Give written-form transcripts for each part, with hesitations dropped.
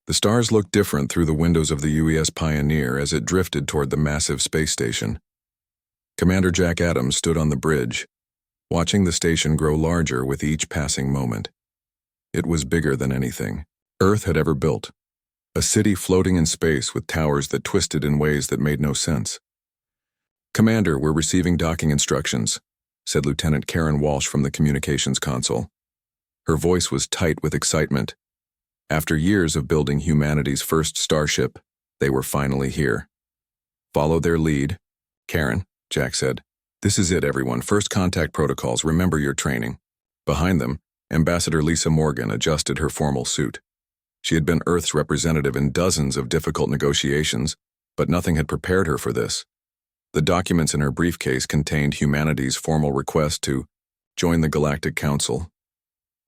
The stars looked different through the windows of the UES Pioneer as it drifted toward the massive space station. Commander Jack Adams stood on the bridge, watching the station grow larger with each passing moment. It was bigger than anything Earth had ever built, a city floating in space with towers that twisted in ways that made no sense. "Commander, we're receiving docking instructions," said Lieutenant Karen Walsh from the communications console. Her voice was tight with excitement. After years of building humanity's first starship, they were finally here. "Follow their lead, Karen," Jack said. "This is it, everyone. First contact protocols. Remember your training." Behind them, Ambassador Lisa Morgan adjusted her formal suit. She had been Earth's representative in dozens of difficult negotiations, but nothing had prepared her for this. The documents in her briefcase contained humanity's formal request to join the Galactic Council.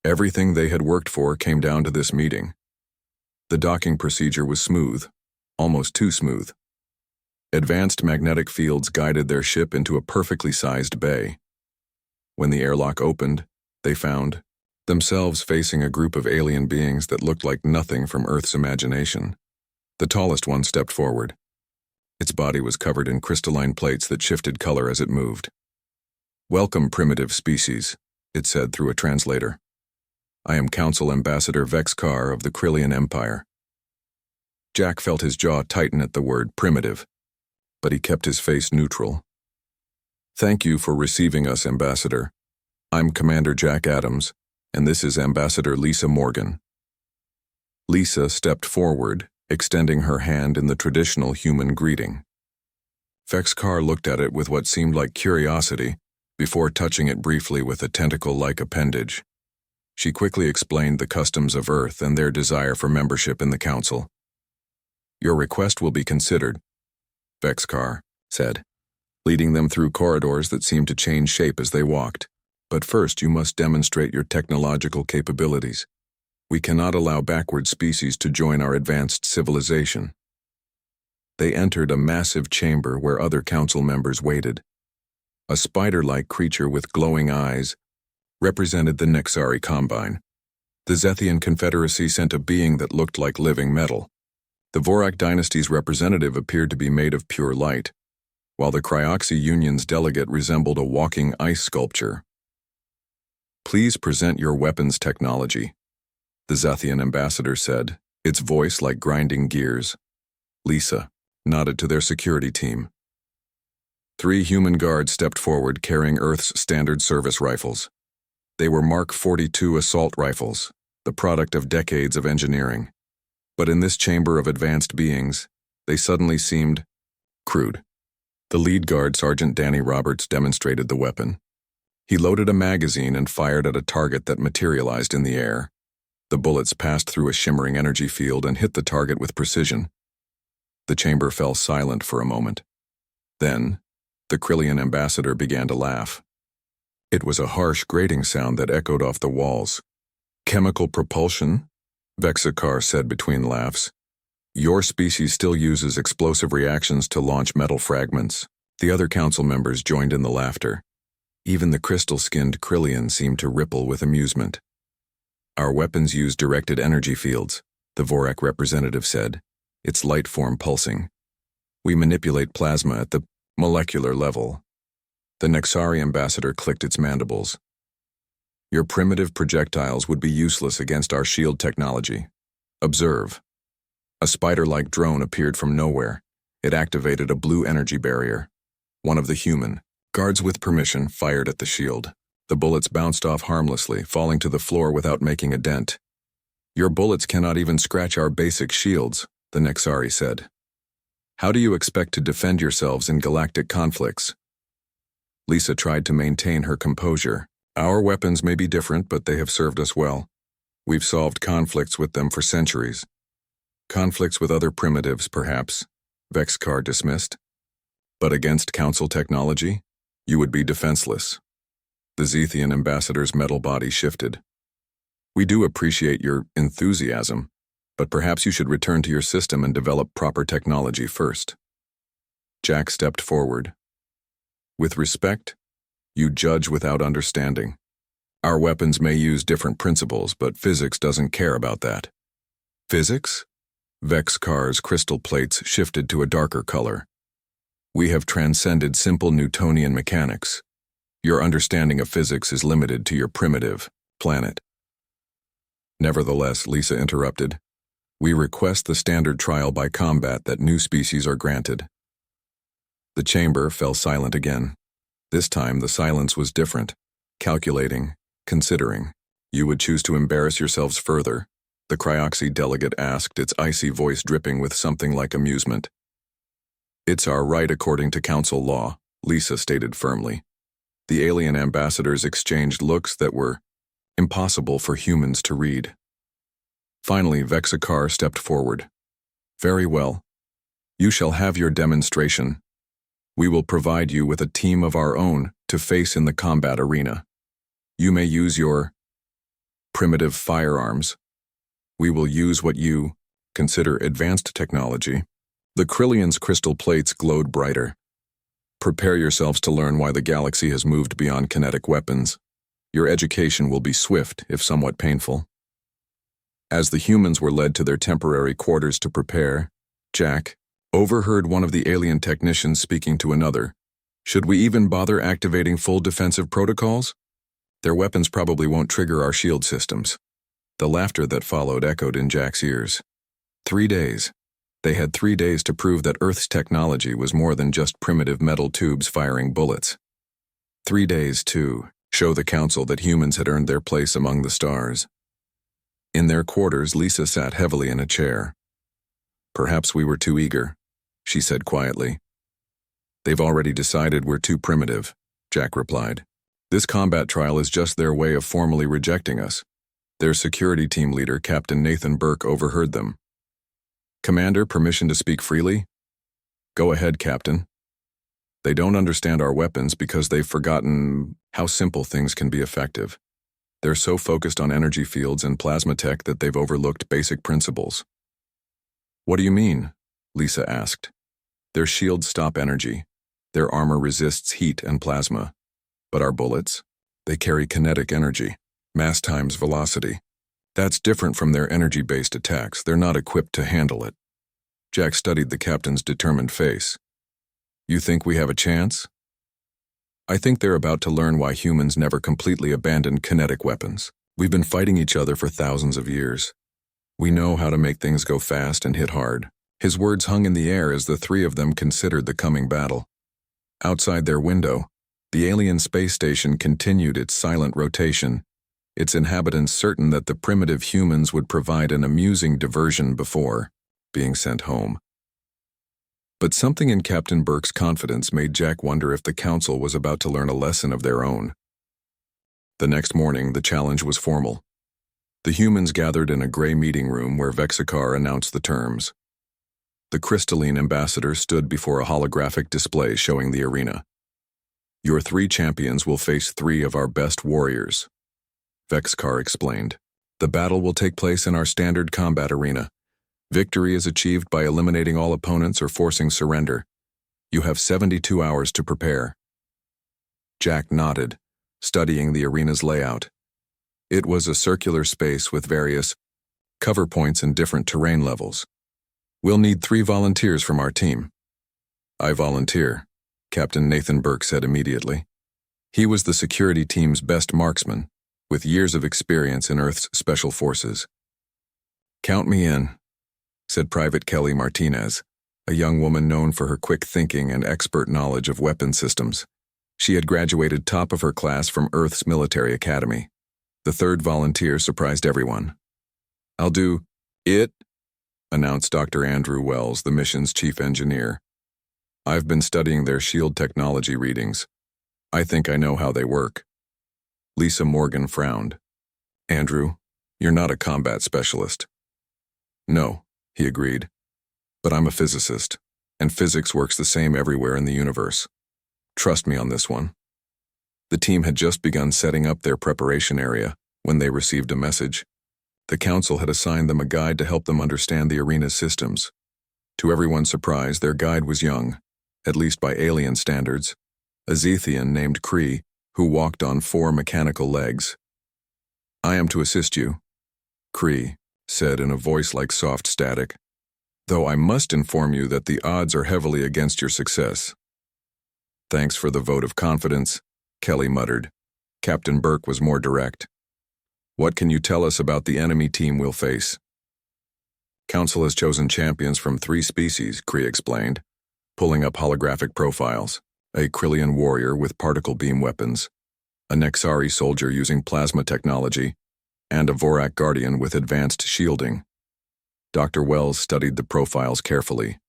Everything they had worked for came down to this meeting. The docking procedure was smooth, almost too smooth. Advanced magnetic fields guided their ship into a perfectly sized bay. When the airlock opened, they found themselves facing a group of alien beings that looked like nothing from Earth's imagination. The tallest one stepped forward. Its body was covered in crystalline plates that shifted color as it moved. "Welcome, primitive species," it said through a translator. "I am Council Ambassador Vex Carr of the Krillian Empire." Jack felt his jaw tighten at the word primitive, but he kept his face neutral. "Thank you for receiving us, Ambassador. I'm Commander Jack Adams, and this is Ambassador Lisa Morgan." Lisa stepped forward, extending her hand in the traditional human greeting. Vex Carr looked at it with what seemed like curiosity before touching it briefly with a tentacle-like appendage. She quickly explained the customs of Earth and their desire for membership in the Council. "Your request will be considered," Vex Carr said, leading them through corridors that seemed to change shape as they walked. "But first you must demonstrate your technological capabilities. We cannot allow backward species to join our advanced civilization." They entered a massive chamber where other council members waited. A spider-like creature with glowing eyes represented the Nexari Combine. The Zethian Confederacy sent a being that looked like living metal. The Vorak dynasty's representative appeared to be made of pure light, while the Cryoxy Union's delegate resembled a walking ice sculpture. "Please present your weapons technology," the Zethian ambassador said, its voice like grinding gears. Lisa nodded to their security team. 3 human guards stepped forward carrying Earth's standard service rifles. They were Mark 42 assault rifles, the product of decades of engineering. But in this chamber of advanced beings, they suddenly seemed crude. The lead guard, Sergeant Danny Roberts, demonstrated the weapon. He loaded a magazine and fired at a target that materialized in the air. The bullets passed through a shimmering energy field and hit the target with precision. The chamber fell silent for a moment. Then, the Krillian ambassador began to laugh. It was a harsh, grating sound that echoed off the walls. "Chemical propulsion?" Vex Carr said between laughs. "Your species still uses explosive reactions to launch metal fragments." The other council members joined in the laughter. Even the crystal-skinned Krillian seemed to ripple with amusement. "Our weapons use directed energy fields," the Vorak representative said, its light form pulsing. "We manipulate plasma at the molecular level." The Nexari ambassador clicked its mandibles. "Your primitive projectiles would be useless against our shield technology. Observe." A spider-like drone appeared from nowhere. It activated a blue energy barrier. One of the human guards with permission fired at the shield. The bullets bounced off harmlessly, falling to the floor without making a dent. "Your bullets cannot even scratch our basic shields," the Nexari said. "How do you expect to defend yourselves in galactic conflicts?" Lisa tried to maintain her composure. "Our weapons may be different, but they have served us well. We've solved conflicts with them for centuries." "Conflicts with other primitives, perhaps," Vex Carr dismissed. "But against Council technology, you would be defenseless." The Zethian ambassador's metal body shifted. "We do appreciate your enthusiasm, but perhaps you should return to your system and develop proper technology first." Jack stepped forward. "With respect, you judge without understanding. Our weapons may use different principles, but physics doesn't care about that." "Physics?" Vexcar's crystal plates shifted to a darker color. We have transcended simple Newtonian mechanics. Your understanding of physics is limited to your primitive planet. Nevertheless, Lisa interrupted, we request the standard trial by combat that new species are granted. The chamber fell silent again. This time the silence was different, calculating, considering. You would choose to embarrass yourselves further? The Cryoxy delegate asked, its icy voice dripping with something like amusement. It's our right according to council law, Lisa stated firmly. The alien ambassadors exchanged looks that were impossible for humans to read. Finally, Vexacar stepped forward. Very well. You shall have your demonstration. We will provide you with a team of our own to face in the combat arena. You may use your primitive firearms. We will use what you consider advanced technology. The Krillian's crystal plates glowed brighter. Prepare yourselves to learn why the galaxy has moved beyond kinetic weapons. Your education will be swift, if somewhat painful. As the humans were led to their temporary quarters to prepare, Jack overheard one of the alien technicians speaking to another. Should we even bother activating full defensive protocols? Their weapons probably won't trigger our shield systems. The laughter that followed echoed in Jack's ears. 3 days. They had 3 days to prove that Earth's technology was more than just primitive metal tubes firing bullets. 3 days to show the council that humans had earned their place among the stars. In their quarters, Lisa sat heavily in a chair. Perhaps we were too eager, she said quietly. They've already decided we're too primitive, Jack replied. This combat trial is just their way of formally rejecting us. Their security team leader, Captain Nathan Burke, overheard them. Commander, permission to speak freely? Go ahead, Captain. They don't understand our weapons because they've forgotten how simple things can be effective. They're so focused on energy fields and plasma tech that they've overlooked basic principles. What do you mean? Lisa asked. Their shields stop energy. Their armor resists heat and plasma. But our bullets? They carry kinetic energy, mass times velocity. That's different from their energy-based attacks. They're not equipped to handle it. Jack studied the captain's determined face. You think we have a chance? I think they're about to learn why humans never completely abandoned kinetic weapons. We've been fighting each other for thousands of years. We know how to make things go fast and hit hard. His words hung in the air as the three of them considered the coming battle. Outside their window, the alien space station continued its silent rotation, its inhabitants certain that the primitive humans would provide an amusing diversion before being sent home. But something in Captain Burke's confidence made Jack wonder if the council was about to learn a lesson of their own. The next morning, the challenge was formal. The humans gathered in a gray meeting room where Vexacar announced the terms. The crystalline ambassador stood before a holographic display showing the arena. Your 3 champions will face 3 of our best warriors, Vexacar explained. The battle will take place in our standard combat arena. Victory is achieved by eliminating all opponents or forcing surrender. You have 72 hours to prepare. Jack nodded, studying the arena's layout. It was a circular space with various cover points and different terrain levels. We'll need 3 volunteers from our team. I volunteer, Captain Nathan Burke said immediately. He was the security team's best marksman, with years of experience in Earth's special forces. Count me in, said Private Kelly Martinez, a young woman known for her quick thinking and expert knowledge of weapon systems. She had graduated top of her class from Earth's military academy. The 3rd volunteer surprised everyone. I'll do it, announced Dr. Andrew Wells, the mission's chief engineer. I've been studying their shield technology readings. I think I know how they work. Lisa Morgan frowned. Andrew, you're not a combat specialist. No, he agreed. But I'm a physicist, and physics works the same everywhere in the universe. Trust me on this one. The team had just begun setting up their preparation area when they received a message. The council had assigned them a guide to help them understand the arena's systems. To everyone's surprise, their guide was young, at least by alien standards, a Zethian named Cree, who walked on 4 mechanical legs. I am to assist you, Cree said in a voice like soft static. though I must inform you that the odds are heavily against your success. Thanks for the vote of confidence, Kelly muttered. Captain Burke was more direct. What can you tell us about the enemy team we'll face? Council has chosen champions from 3 species, Kree explained, pulling up holographic profiles. A Krillian warrior with particle beam weapons, a Nexari soldier using plasma technology, and a Vorak guardian with advanced shielding. Dr. Wells studied the profiles carefully.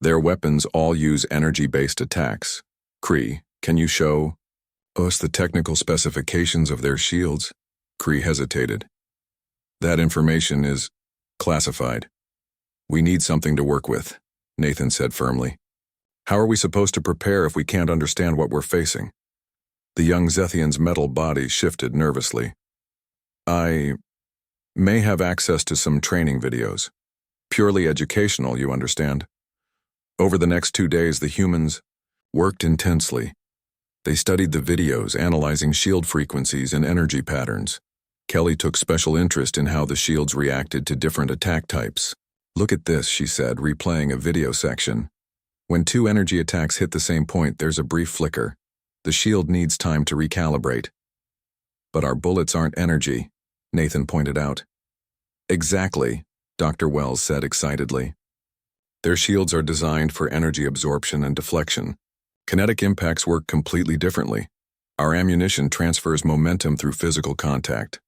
Their weapons all use energy-based attacks. Kree, can you show us the technical specifications of their shields? Kree hesitated. That information is classified. We need something to work with, Nathan said firmly. How are we supposed to prepare if we can't understand what we're facing? The young Zethian's metal body shifted nervously. I may have access to some training videos. Purely educational, you understand. Over the next 2 days, the humans worked intensely. They studied the videos, analyzing shield frequencies and energy patterns. Kelly took special interest in how the shields reacted to different attack types. Look at this, she said, replaying a video section. When 2 energy attacks hit the same point, there's a brief flicker. The shield needs time to recalibrate. But our bullets aren't energy, Nathan pointed out. Exactly, Dr. Wells said excitedly. Their shields are designed for energy absorption and deflection. Kinetic impacts work completely differently. Our ammunition transfers momentum through physical contact.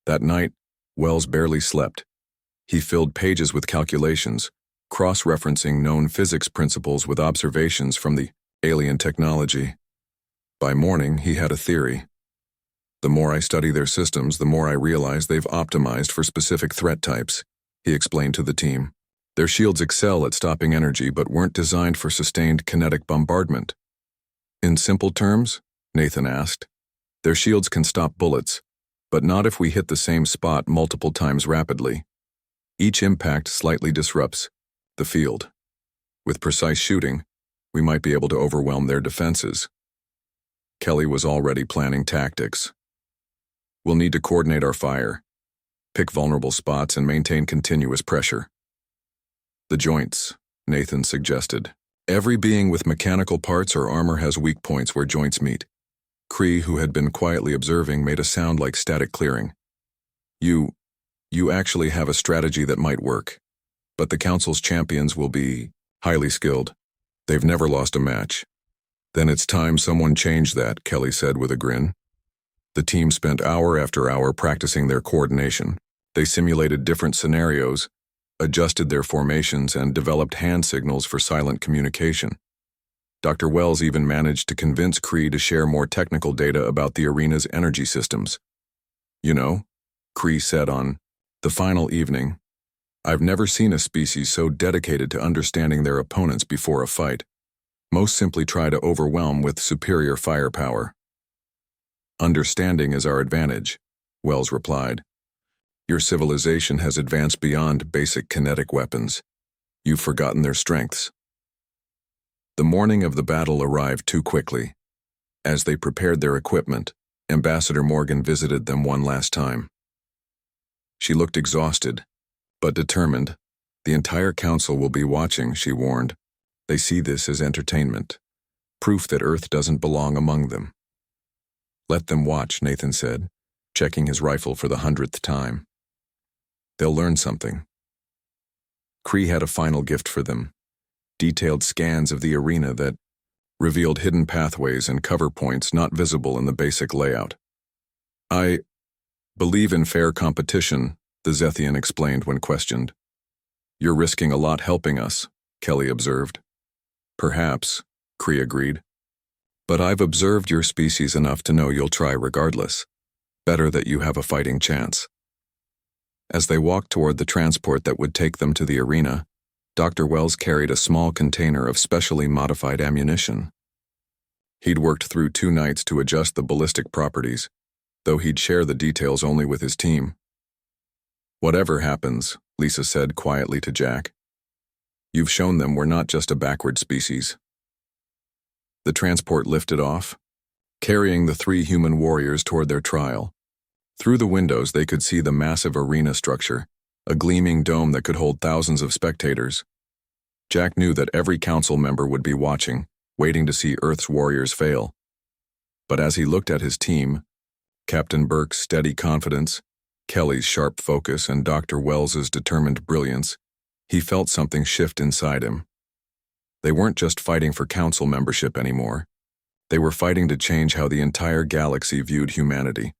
That night, Wells barely slept. He filled pages with calculations, cross-referencing known physics principles with observations from the alien technology. By morning, he had a theory. The more I study their systems, the more I realize they've optimized for specific threat types, he explained to the team. Their shields excel at stopping energy but weren't designed for sustained kinetic bombardment. In simple terms, Nathan asked, their shields can stop bullets, but not if we hit the same spot multiple times rapidly. Each impact slightly disrupts the field. With precise shooting, we might be able to overwhelm their defenses. Kelly was already planning tactics. We'll need to coordinate our fire, pick vulnerable spots, and maintain continuous pressure. The joints, Nathan suggested. Every being with mechanical parts or armor has weak points where joints meet. Kree, who had been quietly observing, made a sound like static clearing. You actually have a strategy that might work, but the Council's champions will be highly skilled. They've never lost a match. Then it's time someone changed that, Kelly said with a grin. The team spent hour after hour practicing their coordination. They simulated different scenarios, adjusted their formations, and developed hand signals for silent communication. Dr. Wells even managed to convince Kree to share more technical data about the arena's energy systems. You know, Kree said on the final evening, I've never seen a species so dedicated to understanding their opponents before a fight. Most simply try to overwhelm with superior firepower. Understanding is our advantage, Wells replied. Your civilization has advanced beyond basic kinetic weapons. You've forgotten their strengths. The morning of the battle arrived too quickly. As they prepared their equipment, Ambassador Morgan visited them one last time. She looked exhausted, but determined. The entire council will be watching, she warned. They see this as entertainment, proof that Earth doesn't belong among them. Let them watch, Nathan said, checking his rifle for the 100th time. They'll learn something. Kree had a final gift for them, detailed scans of the arena that revealed hidden pathways and cover points not visible in the basic layout. I believe in fair competition, the Zethian explained when questioned. You're risking a lot helping us, Kelly observed. Perhaps, Kree agreed. But I've observed your species enough to know you'll try regardless. Better that you have a fighting chance. As they walked toward the transport that would take them to the arena, Dr. Wells carried a small container of specially modified ammunition. He'd worked through 2 nights to adjust the ballistic properties, though he'd share the details only with his team. Whatever happens, Lisa said quietly to Jack, you've shown them we're not just a backward species. The transport lifted off, carrying the 3 human warriors toward their trial. Through the windows they could see the massive arena structure, a gleaming dome that could hold thousands of spectators. Jack knew that every council member would be watching, waiting to see Earth's warriors fail. But as he looked at his team, Captain Burke's steady confidence, Kelly's sharp focus, and Dr. Wells's determined brilliance, he felt something shift inside him. They weren't just fighting for council membership anymore. They were fighting to change how the entire galaxy viewed humanity.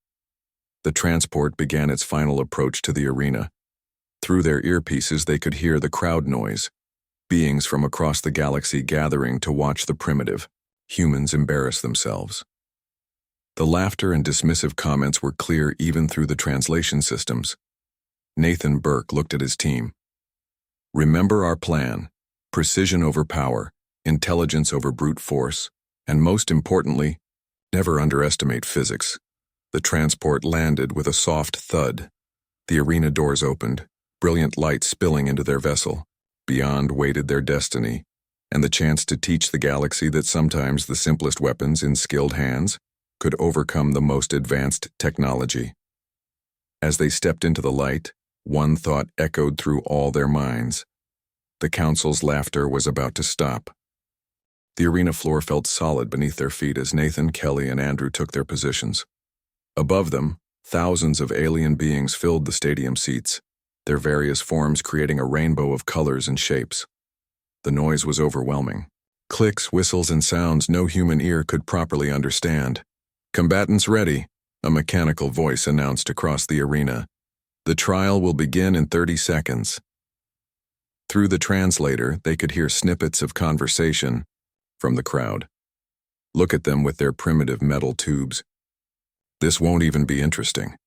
The transport began its final approach to the arena. Through their earpieces, they could hear the crowd noise, beings from across the galaxy gathering to watch the primitive humans embarrass themselves. The laughter and dismissive comments were clear even through the translation systems. Nathan Burke looked at his team. Remember our plan: precision over power, intelligence over brute force, and most importantly, never underestimate physics. The transport landed with a soft thud. The arena doors opened, brilliant light spilling into their vessel. Beyond waited their destiny, and the chance to teach the galaxy that sometimes the simplest weapons in skilled hands could overcome the most advanced technology. As they stepped into the light, one thought echoed through all their minds. The council's laughter was about to stop. The arena floor felt solid beneath their feet as Nathan, Kelly, and Andrew took their positions. Above them, thousands of alien beings filled the stadium seats, their various forms creating a rainbow of colors and shapes. The noise was overwhelming. Clicks, whistles, and sounds no human ear could properly understand. "Combatants ready," a mechanical voice announced across the arena. "The trial will begin in 30 seconds. Through the translator, they could hear snippets of conversation from the crowd. Look at them with their primitive metal tubes. This won't even be interesting.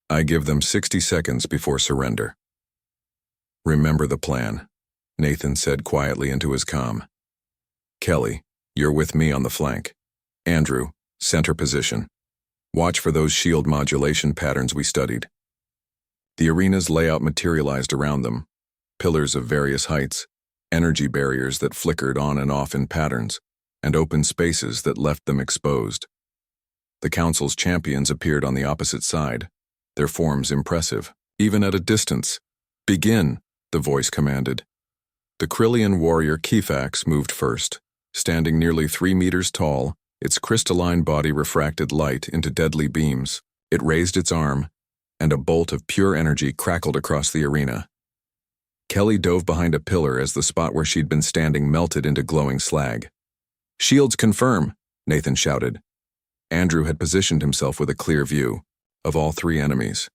I give them 60 seconds before surrender. Remember the plan, Nathan said quietly into his comm. Kelly, you're with me on the flank. Andrew, center position. Watch for those shield modulation patterns we studied. The arena's layout materialized around them. Pillars of various heights, energy barriers that flickered on and off in patterns, and open spaces that left them exposed. The council's champions appeared on the opposite side, their forms impressive, even at a distance. Begin, the voice commanded. The Krillian warrior Kifax moved first, standing nearly 3 meters tall. Its crystalline body refracted light into deadly beams. It raised its arm, and a bolt of pure energy crackled across the arena. Kelly dove behind a pillar as the spot where she'd been standing melted into glowing slag. Shields confirm, Nathan shouted. Andrew had positioned himself with a clear view of all 3 enemies.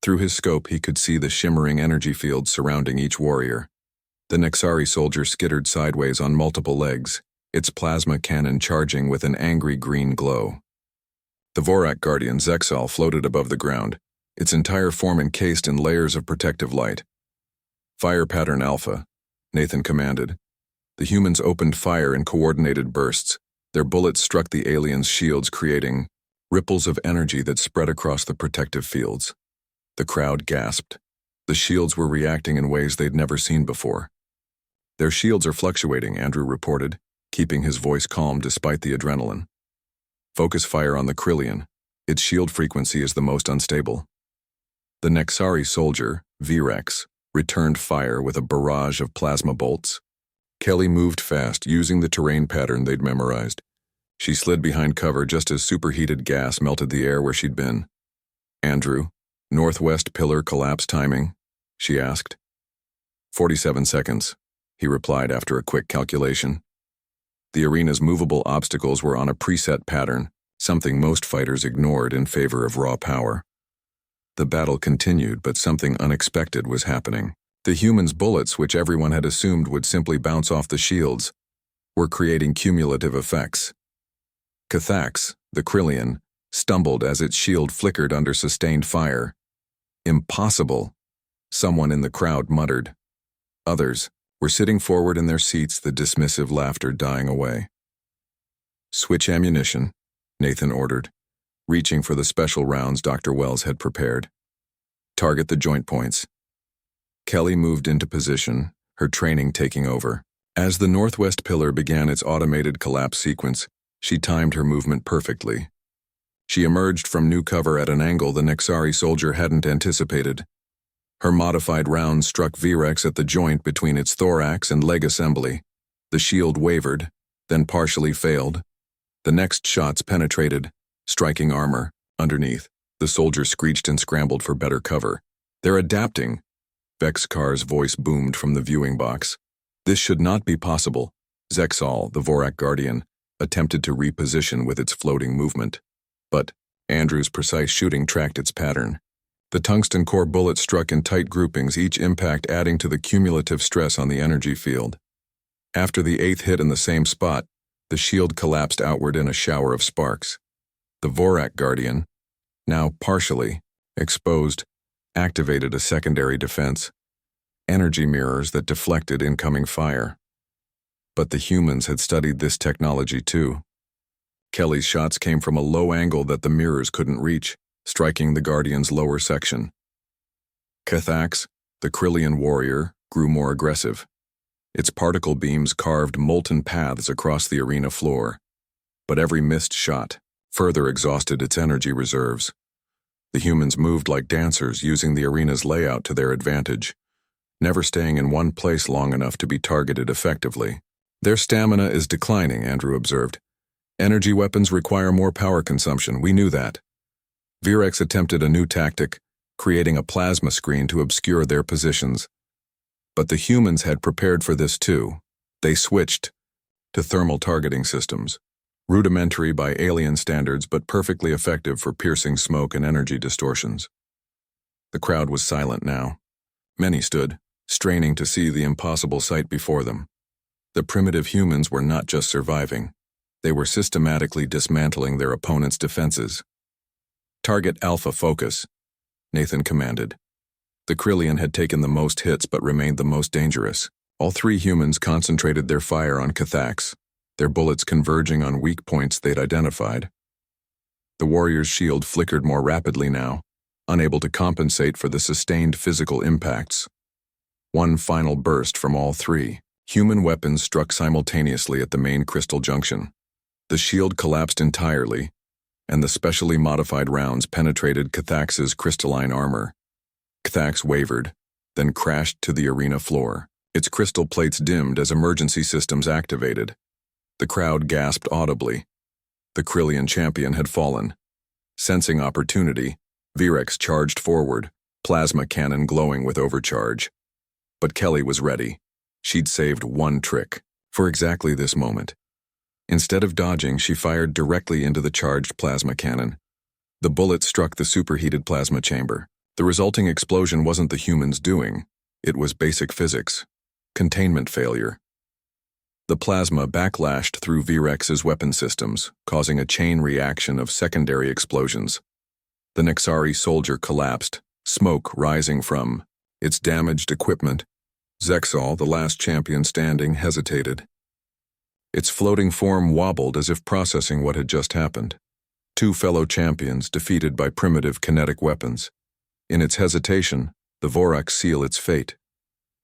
Through his scope, he could see the shimmering energy fields surrounding each warrior. The Nexari soldier skittered sideways on multiple legs, its plasma cannon charging with an angry green glow. The Vorak guardian Zexal floated above the ground, its entire form encased in layers of protective light. Fire pattern Alpha, Nathan commanded. The humans opened fire in coordinated bursts. Their bullets struck the aliens' shields, creating ripples of energy that spread across the protective fields. The crowd gasped. The shields were reacting in ways they'd never seen before. Their shields are fluctuating, Andrew reported, keeping his voice calm despite the adrenaline. Focus fire on the Krillian. Its shield frequency is the most unstable. The Nexari soldier, Virex, returned fire with a barrage of plasma bolts. Kelly moved fast, using the terrain pattern they'd memorized. She slid behind cover just as superheated gas melted the air where she'd been. Andrew, northwest pillar collapse timing, she asked. 47 seconds, he replied after a quick calculation. The arena's movable obstacles were on a preset pattern, something most fighters ignored in favor of raw power. The battle continued, but something unexpected was happening. The humans' bullets, which everyone had assumed would simply bounce off the shields, were creating cumulative effects. Cathax, the Krillian, stumbled as its shield flickered under sustained fire. Impossible, someone in the crowd muttered. Others were sitting forward in their seats, the dismissive laughter dying away. Switch ammunition, Nathan ordered, reaching for the special rounds Dr. Wells had prepared. Target the joint points. Kelly moved into position, her training taking over. As the northwest pillar began its automated collapse sequence, she timed her movement perfectly. She emerged from new cover at an angle the Nexari soldier hadn't anticipated. Her modified round struck Virex at the joint between its thorax and leg assembly. The shield wavered, then partially failed. The next shots penetrated, striking armor. Underneath, the soldier screeched and scrambled for better cover. "They're adapting," Vexkar's voice boomed from the viewing box. "This should not be possible." Zexal, the Vorak Guardian, attempted to reposition with its floating movement. But Andrew's precise shooting tracked its pattern. The tungsten core bullets struck in tight groupings, each impact adding to the cumulative stress on the energy field. After the 8th hit in the same spot, the shield collapsed outward in a shower of sparks. The Vorak Guardian, now partially exposed, activated a secondary defense, energy mirrors that deflected incoming fire. But the humans had studied this technology too. Kelly's shots came from a low angle that the mirrors couldn't reach, striking the Guardian's lower section. Cathax, the Krillian warrior, grew more aggressive. Its particle beams carved molten paths across the arena floor. But every missed shot further exhausted its energy reserves. The humans moved like dancers, using the arena's layout to their advantage, never staying in one place long enough to be targeted effectively. "Their stamina is declining," Andrew observed. "Energy weapons require more power consumption, we knew that." Virex attempted a new tactic, creating a plasma screen to obscure their positions. But the humans had prepared for this too. They switched to thermal targeting systems, rudimentary by alien standards but perfectly effective for piercing smoke and energy distortions. The crowd was silent now. Many stood, straining to see the impossible sight before them. The primitive humans were not just surviving. They were systematically dismantling their opponent's defenses. "Target Alpha focus," Nathan commanded. The Krillian had taken the most hits but remained the most dangerous. All 3 humans concentrated their fire on Cathax, their bullets converging on weak points they'd identified. The warrior's shield flickered more rapidly now, unable to compensate for the sustained physical impacts. One final burst from all 3. Human weapons struck simultaneously at the main crystal junction. The shield collapsed entirely, and the specially modified rounds penetrated Cathax's crystalline armor. Cathax wavered, then crashed to the arena floor. Its crystal plates dimmed as emergency systems activated. The crowd gasped audibly. The Krillian champion had fallen. Sensing opportunity, Virex charged forward, plasma cannon glowing with overcharge. But Kelly was ready. She'd saved one trick for exactly this moment. Instead of dodging, she fired directly into the charged plasma cannon. The bullet struck the superheated plasma chamber. The resulting explosion wasn't the humans' doing. It was basic physics. Containment failure. The plasma backlashed through Virex's weapon systems, causing a chain reaction of secondary explosions. The Nexari soldier collapsed, smoke rising from its damaged equipment. Zexal, the last champion standing, hesitated. Its floating form wobbled as if processing what had just happened. 2 fellow champions defeated by primitive kinetic weapons. In its hesitation, the Vorak seal its fate.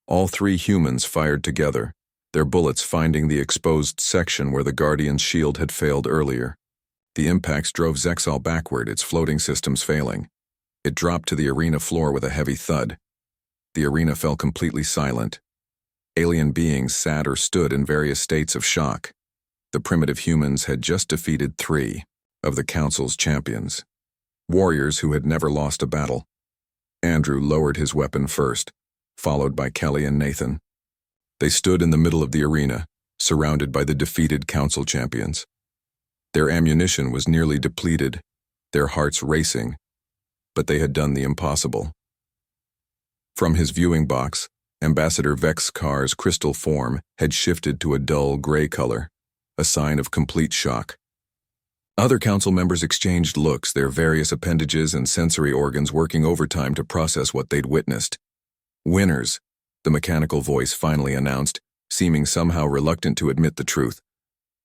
All 3 humans fired together, their bullets finding the exposed section where the Guardian's shield had failed earlier. The impacts drove Zexal backward, its floating systems failing. It dropped to the arena floor with a heavy thud. The arena fell completely silent. Alien beings sat or stood in various states of shock. The primitive humans had just defeated 3 of the Council's champions, warriors who had never lost a battle. Andrew lowered his weapon first, followed by Kelly and Nathan. They stood in the middle of the arena, surrounded by the defeated Council champions. Their ammunition was nearly depleted, their hearts racing, but they had done the impossible. From his viewing box, Ambassador Vexkar's crystal form had shifted to a dull gray color, a sign of complete shock. Other council members exchanged looks, their various appendages and sensory organs working overtime to process what they'd witnessed. "Winners," the mechanical voice finally announced, seeming somehow reluctant to admit the truth.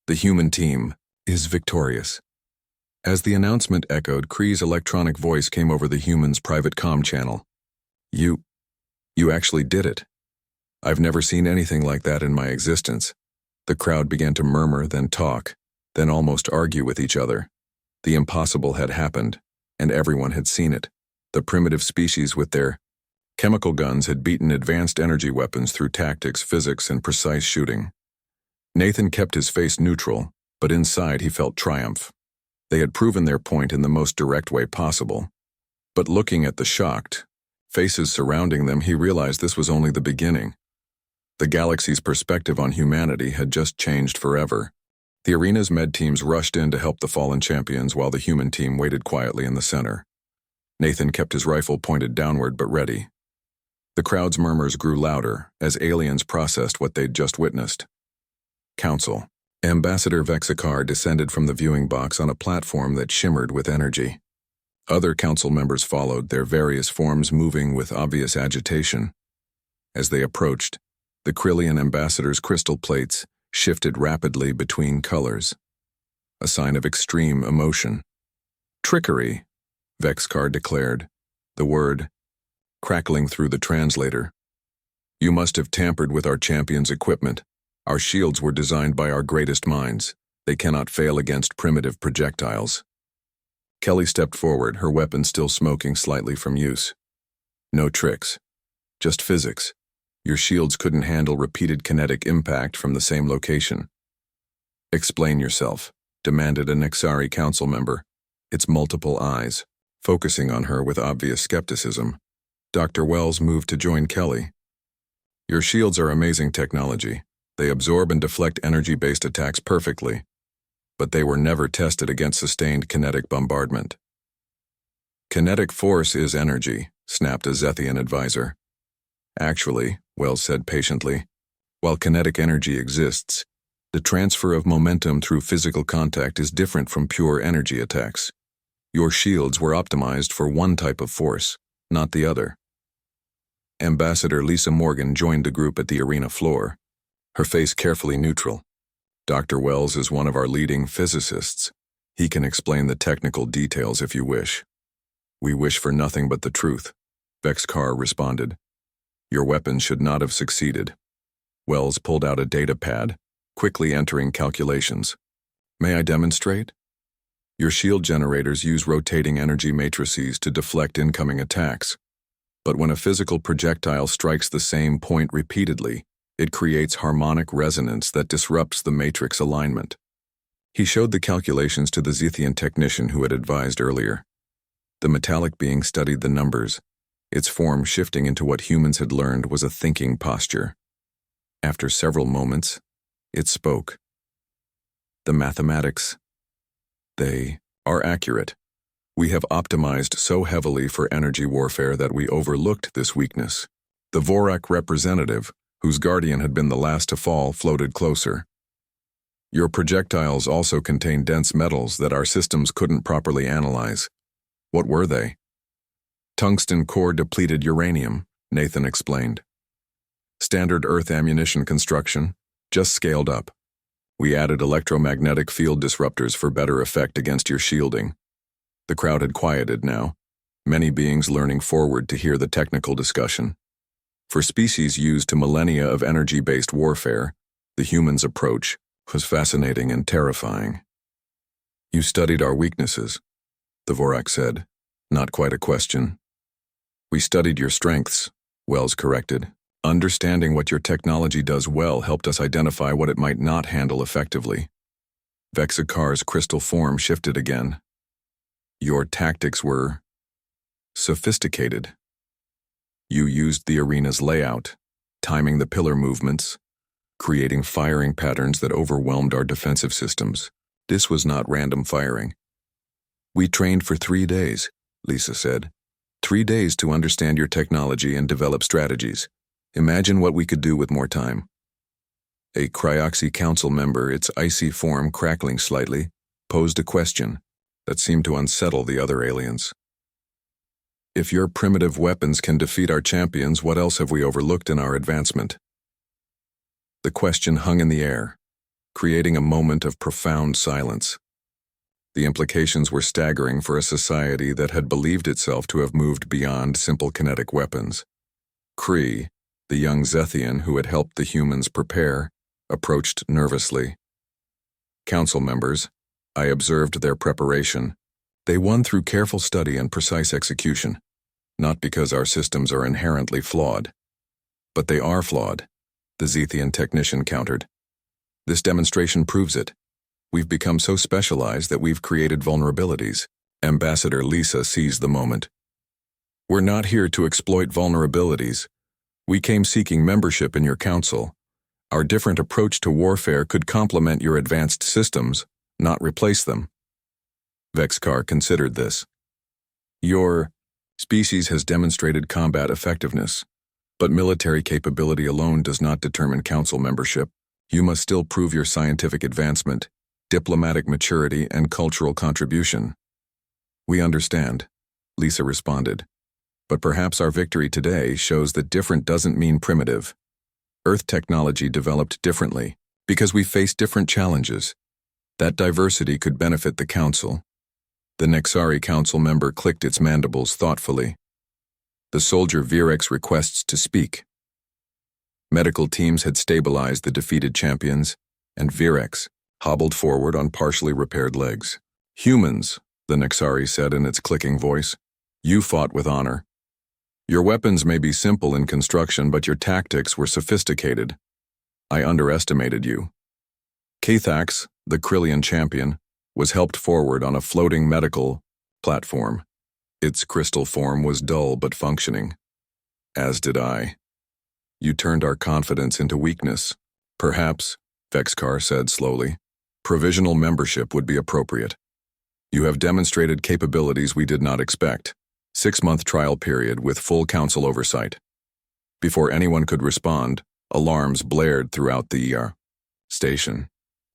"The human team is victorious." As the announcement echoed, Kree's electronic voice came over the human's private comm channel. You actually did it. I've never seen anything like that in my existence." The crowd began to murmur, then talk, then almost argue with each other. The impossible had happened, and everyone had seen it. The primitive species with their Chemical guns had beaten advanced energy weapons through tactics, physics, and precise shooting. Nathan kept his face neutral, but inside he felt triumph. They had proven their point in the most direct way possible. But looking at the shocked faces surrounding them, he realized this was only the beginning. The galaxy's perspective on humanity had just changed forever. The arena's med teams rushed in to help the fallen champions while the human team waited quietly in the center. Nathan kept his rifle pointed downward but ready. The crowd's murmurs grew louder as aliens processed what they'd just witnessed. Council. Ambassador Vexikar descended from the viewing box on a platform that shimmered with energy. Other council members followed, their various forms moving with obvious agitation. As they approached, the Krillian ambassador's crystal plates shifted rapidly between colors, a sign of extreme emotion. "Trickery," Vexikar declared, the word crackling through the translator. "You must have tampered with our champion's equipment. Our shields were designed by our greatest minds. They cannot fail against primitive projectiles." Kelly stepped forward, her weapon still smoking slightly from use. "No tricks. Just physics. Your shields couldn't handle repeated kinetic impact from the same location." "Explain yourself," demanded a Nexari council member, its multiple eyes focusing on her with obvious skepticism. Dr. Wells moved to join Kelly. "Your shields are amazing technology. They absorb and deflect energy-based attacks perfectly, but they were never tested against sustained kinetic bombardment." "Kinetic force is energy," snapped a Zethian advisor. "Actually," Wells said patiently, "while kinetic energy exists, the transfer of momentum through physical contact is different from pure energy attacks. Your shields were optimized for one type of force, not the other." Ambassador Lisa Morgan joined the group at the arena floor, her face carefully neutral. "Dr. Wells is one of our leading physicists. He can explain the technical details if you wish." "We wish for nothing but the truth," Vexikar responded. "Your weapons should not have succeeded." Wells pulled out a data pad, quickly entering calculations. "May I demonstrate?" "Your shield generators use rotating energy matrices to deflect incoming attacks. But when a physical projectile strikes the same point repeatedly, it creates harmonic resonance that disrupts the matrix alignment." He showed the calculations to the Zethian technician who had advised earlier. The metallic being studied the numbers, its form shifting into what humans had learned was a thinking posture. After several moments, it spoke. "The mathematics, they are accurate. We have optimized so heavily for energy warfare that we overlooked this weakness." The Vorak representative, whose guardian had been the last to fall, floated closer. "Your projectiles also contain dense metals that our systems couldn't properly analyze." "What were they?" "Tungsten core-depleted uranium," Nathan explained. "Standard Earth ammunition construction, just scaled up. We added electromagnetic field disruptors for better effect against your shielding." The crowd had quieted now, many beings leaning forward to hear the technical discussion. For species used to millennia of energy-based warfare, the humans' approach was fascinating and terrifying. "You studied our weaknesses," the Vorak said, not quite a question. "We studied your strengths," Wells corrected. "Understanding what your technology does well helped us identify what it might not handle effectively." Vexikar's crystal form shifted again. "Your tactics were sophisticated. You used the arena's layout, timing the pillar movements, creating firing patterns that overwhelmed our defensive systems. This was not random firing." "We trained for 3 days," Lisa said. 3 days to understand your technology and develop strategies. Imagine what we could do with more time." A Cryoxy council member, its icy form crackling slightly, posed a question that seemed to unsettle the other aliens. "If your primitive weapons can defeat our champions, what else have we overlooked in our advancement?" The question hung in the air, creating a moment of profound silence. The implications were staggering for a society that had believed itself to have moved beyond simple kinetic weapons. Kree, the young Zethian who had helped the humans prepare, approached nervously. "Council members, I observed their preparation. They won through careful study and precise execution. not because our systems are inherently flawed. But they are flawed, the Zethian technician countered. This demonstration proves it. We've become so specialized that we've created vulnerabilities. Ambassador Lisa seized the moment. We're not here to exploit vulnerabilities. We came seeking membership in your council. Our different approach to warfare could complement your advanced systems, not replace them. Vexcar considered this. Your species has demonstrated combat effectiveness, but military capability alone does not determine council membership. You must still prove your scientific advancement, diplomatic maturity, and cultural contribution. We understand, Lisa responded. But perhaps our victory today shows that different doesn't mean primitive. Earth technology developed differently because we face different challenges. That diversity could benefit the council. The Nexari council member clicked its mandibles thoughtfully. The soldier Virex requests to speak. Medical teams had stabilized the defeated champions, and Virex hobbled forward on partially repaired legs. Humans, the Nexari said in its clicking voice, you fought with honor. Your weapons may be simple in construction, but your tactics were sophisticated. I underestimated you. Kathax, the Krillian champion, was helped forward on a floating medical platform. Its crystal form was dull but functioning. As did I. You turned our confidence into weakness. Perhaps, Vexcar said slowly, provisional membership would be appropriate. You have demonstrated capabilities we did not expect. 6-month trial period with full council oversight. Before anyone could respond, alarms blared throughout the station.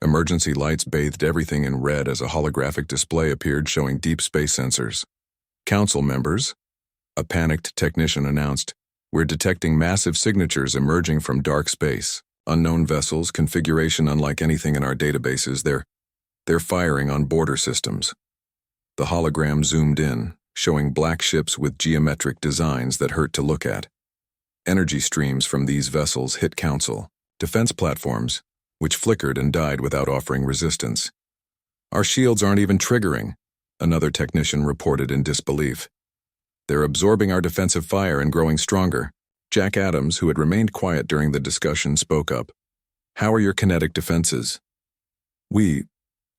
Emergency lights bathed everything in red as a holographic display appeared showing deep space sensors. Council members, a panicked technician announced, we're detecting massive signatures emerging from dark space. Unknown vessels, configuration unlike anything in our databases. They're firing on border systems. The hologram zoomed in, showing black ships with geometric designs that hurt to look at. Energy streams from these vessels hit Council defense platforms, which flickered and died without offering resistance. Our shields aren't even triggering, another technician reported in disbelief. They're absorbing our defensive fire and growing stronger. Jack Adams, who had remained quiet during the discussion, spoke up. How are your kinetic defenses? We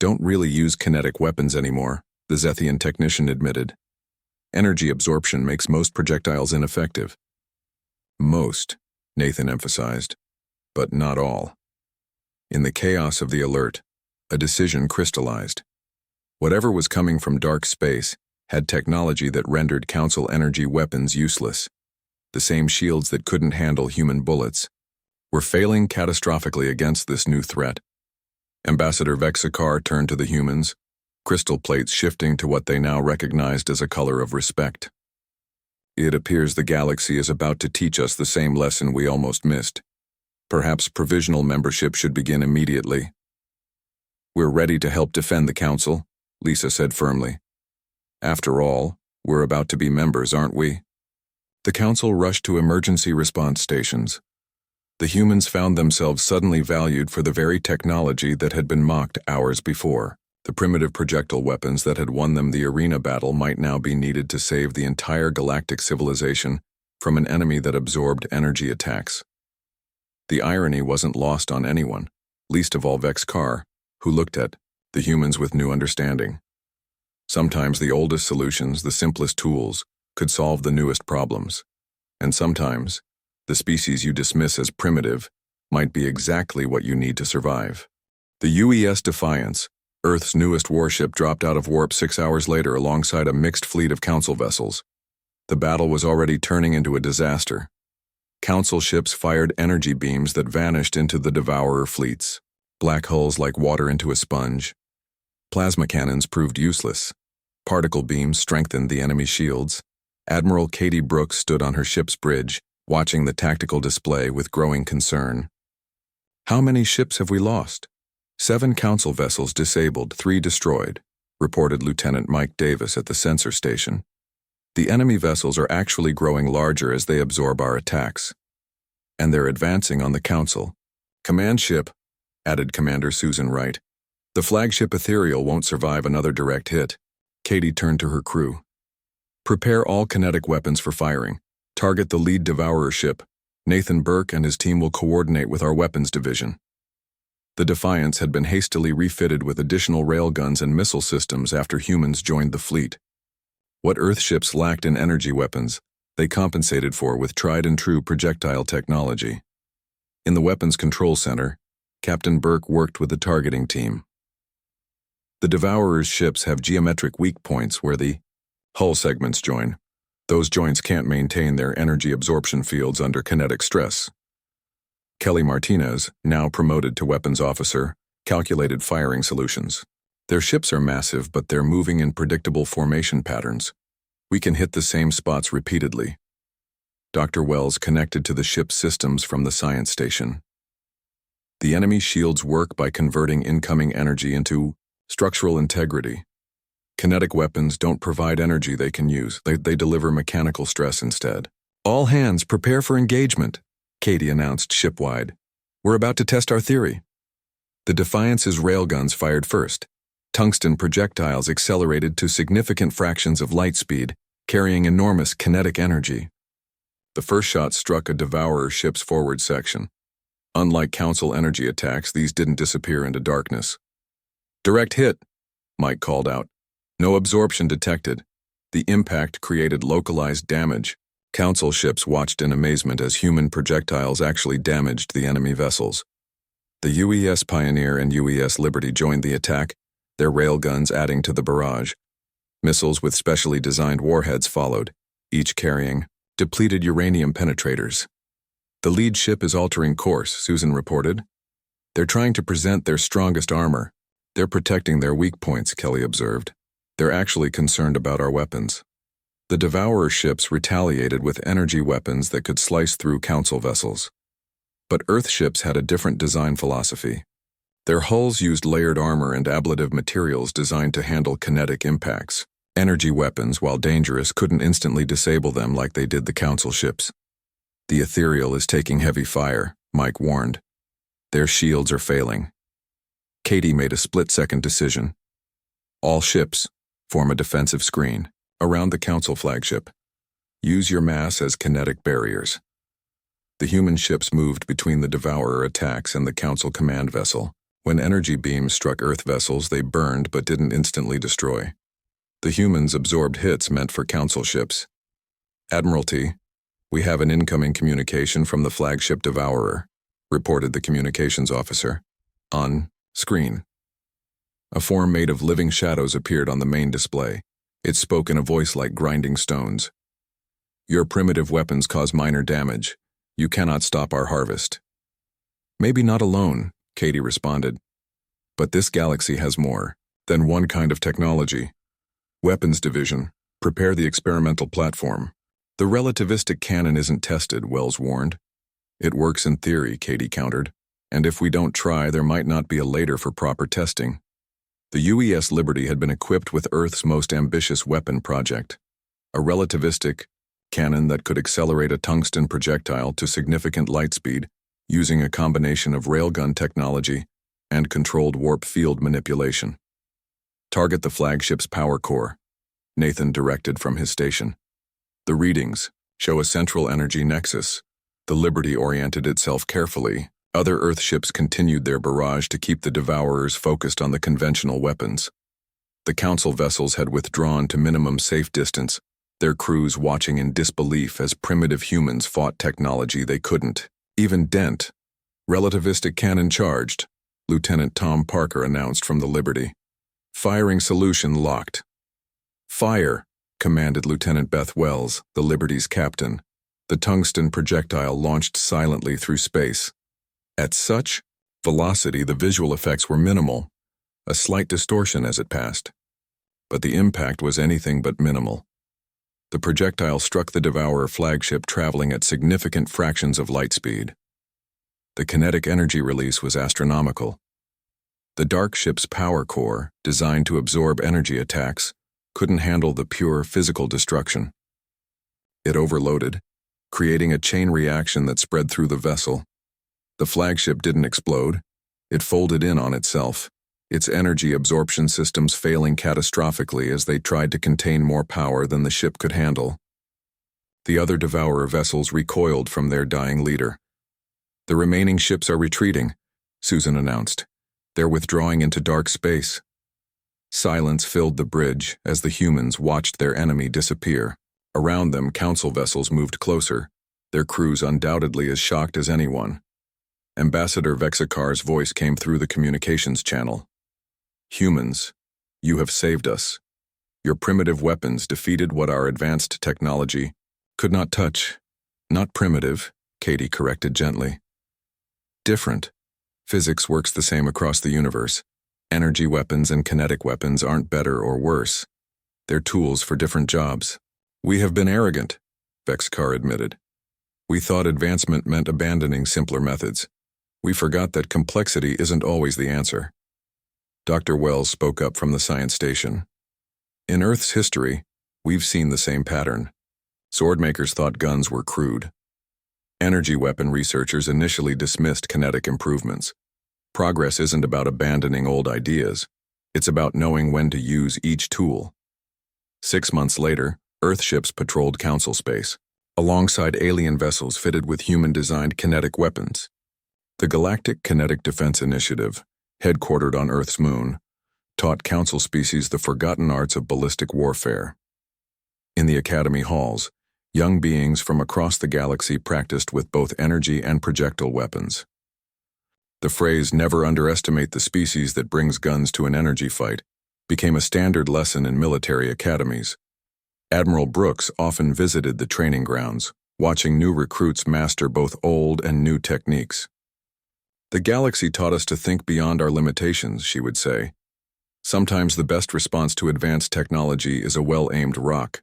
don't really use kinetic weapons anymore, the Zethian technician admitted. Energy absorption makes most projectiles ineffective. Most, Nathan emphasized, but not all. In the chaos of the alert, a decision crystallized. Whatever was coming from dark space had technology that rendered Council energy weapons useless. The same shields that couldn't handle human bullets were failing catastrophically against this new threat. Ambassador Vexacar turned to the humans, crystal plates shifting to what they now recognized as a color of respect. It appears the galaxy is about to teach us the same lesson we almost missed. Perhaps provisional membership should begin immediately. We're ready to help defend the Council, Lisa said firmly. After all, we're about to be members, aren't we? The Council rushed to emergency response stations. The humans found themselves suddenly valued for the very technology that had been mocked hours before. The primitive projectile weapons that had won them the arena battle might now be needed to save the entire galactic civilization from an enemy that absorbed energy attacks. The irony wasn't lost on anyone, least of all Vexcar, who looked at the humans with new understanding. Sometimes the oldest solutions, the simplest tools, could solve the newest problems. And sometimes, the species you dismiss as primitive might be exactly what you need to survive. The UES Defiance, Earth's newest warship, dropped out of warp 6 hours later alongside a mixed fleet of Council vessels. The battle was already turning into a disaster. Council ships fired energy beams that vanished into the Devourer fleets, black hulls like water into a sponge. Plasma cannons proved useless. Particle beams strengthened the enemy shields. Admiral Katie Brooks stood on her ship's bridge, watching the tactical display with growing concern. How many ships have we lost? 7 Council vessels disabled, 3 destroyed, reported Lieutenant Mike Davis at the sensor station. The enemy vessels are actually growing larger as they absorb our attacks. And they're advancing on the Council. Command ship, added Commander Susan Wright. The flagship Ethereal won't survive another direct hit. Katie turned to her crew. Prepare all kinetic weapons for firing. Target the lead Devourer ship. Nathan Burke and his team will coordinate with our weapons division. The Defiance had been hastily refitted with additional railguns and missile systems after humans joined the fleet. What Earth ships lacked in energy weapons, they compensated for with tried-and-true projectile technology. In the Weapons Control Center, Captain Burke worked with the targeting team. The Devourer's ships have geometric weak points where the hull segments join. Those joints can't maintain their energy absorption fields under kinetic stress. Kelly Martinez, now promoted to weapons officer, calculated firing solutions. Their ships are massive, but they're moving in predictable formation patterns. We can hit the same spots repeatedly. Dr. Wells connected to the ship's systems from the science station. The enemy shields work by converting incoming energy into structural integrity. Kinetic weapons don't provide energy they can use. They deliver mechanical stress instead. All hands prepare for engagement, Katie announced shipwide. We're about to test our theory. The Defiance's railguns fired first. Tungsten projectiles accelerated to significant fractions of light speed, carrying enormous kinetic energy. The first shot struck a Devourer ship's forward section. Unlike Council energy attacks, these didn't disappear into darkness. Direct hit, Mike called out. No absorption detected. The impact created localized damage. Council ships watched in amazement as human projectiles actually damaged the enemy vessels. The UES Pioneer and UES Liberty joined the attack, their railguns adding to the barrage. Missiles with specially designed warheads followed, each carrying depleted uranium penetrators. The lead ship is altering course, Susan reported. They're trying to present their strongest armor. They're protecting their weak points, Kelly observed. They're actually concerned about our weapons. The Devourer ships retaliated with energy weapons that could slice through Council vessels. But Earth ships had a different design philosophy. Their hulls used layered armor and ablative materials designed to handle kinetic impacts. Energy weapons, while dangerous, couldn't instantly disable them like they did the Council ships. The Ethereal is taking heavy fire, Mike warned. Their shields are failing. Katie made a split-second decision. All ships form a defensive screen around the Council flagship. Use your mass as kinetic barriers. The human ships moved between the Devourer attacks and the Council command vessel. When energy beams struck Earth vessels, they burned but didn't instantly destroy. The humans absorbed hits meant for Council ships. Admiralty, we have an incoming communication from the flagship Devourer, reported the communications officer. On screen. A form made of living shadows appeared on the main display. It spoke in a voice like grinding stones. Your primitive weapons cause minor damage. You cannot stop our harvest. Maybe not alone, Katie responded. But this galaxy has more than one kind of technology. Weapons division, prepare the experimental platform. The relativistic cannon isn't tested, Wells warned. It works in theory, Katie countered. And if we don't try, there might not be a later for proper testing. The UES Liberty had been equipped with Earth's most ambitious weapon project, a relativistic cannon that could accelerate a tungsten projectile to significant light speed using a combination of railgun technology and controlled warp field manipulation. Target the flagship's power core, Nathan directed from his station. The readings show a central energy nexus. The Liberty oriented itself carefully. Other Earth ships continued their barrage to keep the Devourers focused on the conventional weapons. The Council vessels had withdrawn to minimum safe distance, their crews watching in disbelief as primitive humans fought technology they couldn't even dent. Relativistic cannon charged, Lieutenant Tom Parker announced from the Liberty. Firing solution locked. Fire, commanded Lieutenant Beth Wells, the Liberty's captain. The tungsten projectile launched silently through space. At such velocity, the visual effects were minimal, a slight distortion as it passed. But the impact was anything but minimal. The projectile struck the Devourer flagship traveling at significant fractions of light speed. The kinetic energy release was astronomical. The dark ship's power core, designed to absorb energy attacks, couldn't handle the pure physical destruction. It overloaded, creating a chain reaction that spread through the vessel. The flagship didn't explode. It folded in on itself, its energy absorption systems failing catastrophically as they tried to contain more power than the ship could handle. The other Devourer vessels recoiled from their dying leader. "The remaining ships are retreating," Susan announced. "They're withdrawing into dark space." Silence filled the bridge as the humans watched their enemy disappear. Around them, council vessels moved closer, their crews undoubtedly as shocked as anyone. Ambassador Vexakar's voice came through the communications channel. "Humans, you have saved us. Your primitive weapons defeated what our advanced technology could not touch." "Not primitive," Katie corrected gently. "Different. Physics works the same across the universe. Energy weapons and kinetic weapons aren't better or worse. They're tools for different jobs." "We have been arrogant," Vexakar admitted. "We thought advancement meant abandoning simpler methods. We forgot that complexity isn't always the answer." Dr. Wells spoke up from the science station. "In Earth's history, we've seen the same pattern. Swordmakers thought guns were crude. Energy weapon researchers initially dismissed kinetic improvements. Progress isn't about abandoning old ideas. It's about knowing when to use each tool." 6 months later, Earth ships patrolled Council space, alongside alien vessels fitted with human-designed kinetic weapons. The Galactic Kinetic Defense Initiative, headquartered on Earth's moon, taught Council species the forgotten arts of ballistic warfare. In the Academy halls, young beings from across the galaxy practiced with both energy and projectile weapons. The phrase "never underestimate the species that brings guns to an energy fight" became a standard lesson in military academies. Admiral Brooks often visited the training grounds, watching new recruits master both old and new techniques. "The galaxy taught us to think beyond our limitations," she would say. "Sometimes the best response to advanced technology is a well-aimed rock."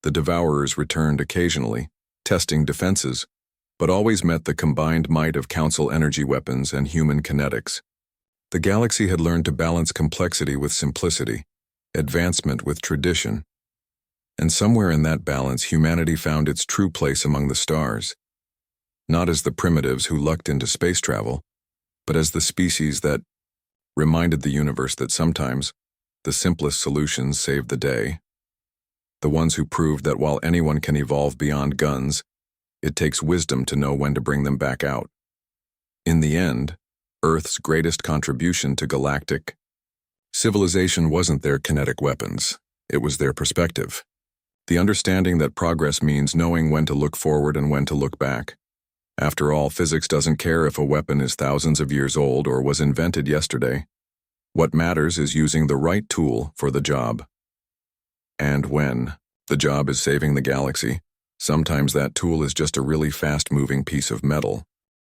The Devourers returned occasionally, testing defenses, but always met the combined might of Council energy weapons and human kinetics. The galaxy had learned to balance complexity with simplicity, advancement with tradition. And somewhere in that balance, humanity found its true place among the stars. Not as the primitives who lucked into space travel, but as the species that reminded the universe that sometimes the simplest solutions save the day. The ones who proved that while anyone can evolve beyond guns, it takes wisdom to know when to bring them back out. In the end, Earth's greatest contribution to galactic civilization wasn't their kinetic weapons, it was their perspective. The understanding that progress means knowing when to look forward and when to look back. After all, physics doesn't care if a weapon is thousands of years old or was invented yesterday. What matters is using the right tool for the job. And when the job is saving the galaxy, sometimes that tool is just a really fast-moving piece of metal.